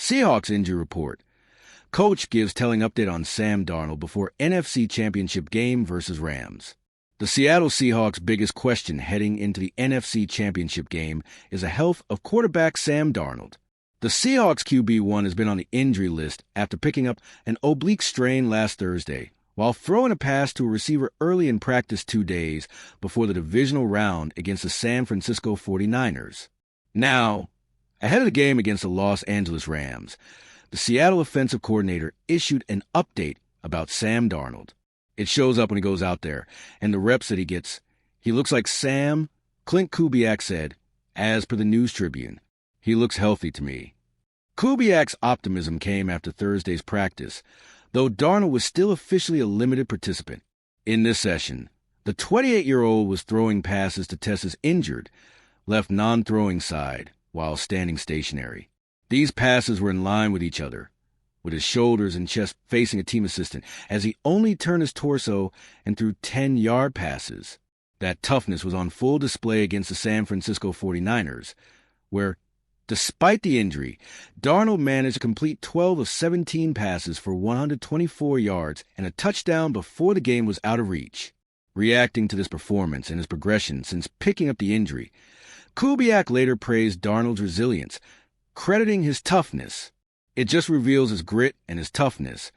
Seahawks injury report. Coach gives telling update on Sam Darnold before NFC Championship game versus Rams. The Seattle Seahawks' biggest question heading into the NFC Championship game is the health of quarterback Sam Darnold. The Seahawks QB1 has been on the injury list after picking up an oblique strain last Thursday, while throwing a pass to a receiver early in practice 2 days before the divisional round against the San Francisco 49ers. Now, ahead of the game against the Los Angeles Rams, the Seattle offensive coordinator issued an update about Sam Darnold. It shows up when he goes out there, and the reps that he gets, he looks like Sam. Klint Kubiak said, as per the News Tribune, he looks healthy to me. Kubiak's optimism came after Thursday's practice, though Darnold was still officially a limited participant. In this session, the 28-year-old was throwing passes to test his injured, left non-throwing side while standing stationary. These passes were in line with each other, with his shoulders and chest facing a team assistant, as he only turned his torso and threw 10-yard passes. That toughness was on full display against the San Francisco 49ers, where, despite the injury, Darnold managed to complete 12 of 17 passes for 124 yards and a touchdown before the game was out of reach. Reacting to this performance and his progression since picking up the injury, Kubiak later praised Darnold's resilience, crediting his toughness. It just reveals his grit and his toughness.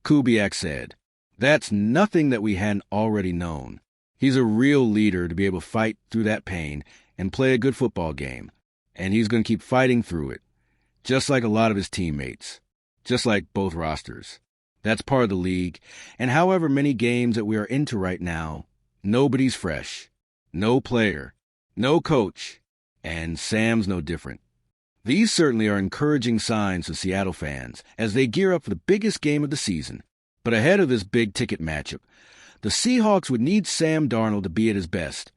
Kubiak said, "That's nothing that we hadn't already known. He's a real leader to be able to fight through that pain and play a good football game. And he's going to keep fighting through it, just like a lot of his teammates, just like both rosters. That's part of the league, and however many games that we are into right now, nobody's fresh. No player, no coach, and Sam's no different." These certainly are encouraging signs for Seattle fans as they gear up for the biggest game of the season. But ahead of this big-ticket matchup, the Seahawks would need Sam Darnold to be at his best,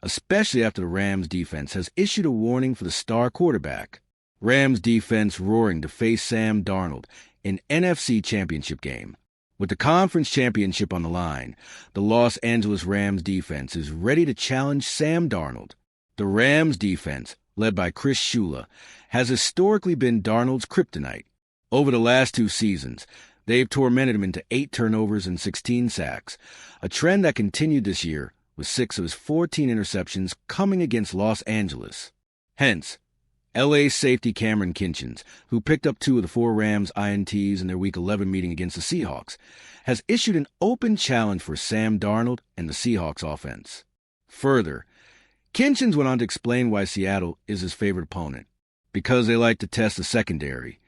especially after the Rams defense has issued a warning for the star quarterback. Rams defense roaring to face Sam Darnold in NFC Championship game. With the conference championship on the line, the Los Angeles Rams defense is ready to challenge Sam Darnold. The Rams defense, led by Chris Shula, has historically been Darnold's kryptonite. Over the last 2 seasons, they've tormented him into 8 turnovers and 16 sacks, a trend that continued this year with 6 of his 14 interceptions coming against Los Angeles. Hence, L.A. safety Cameron Kinchens, who picked up 2 of the 4 Rams INTs in their Week 11 meeting against the Seahawks, has issued an open challenge for Sam Darnold and the Seahawks offense. Further, Kinchens went on to explain why Seattle is his favorite opponent. Because they like to test the secondary.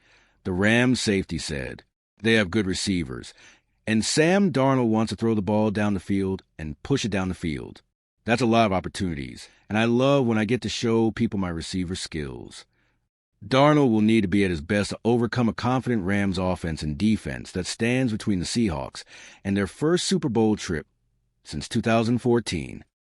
The Rams safety said they have good receivers, and Sam Darnold wants to throw the ball down the field and push it down the field. That's a lot of opportunities, and I love when I get to show people my receiver skills. Darnold will need to be at his best to overcome a confident Rams offense and defense that stands between the Seahawks and their first Super Bowl trip since 2014.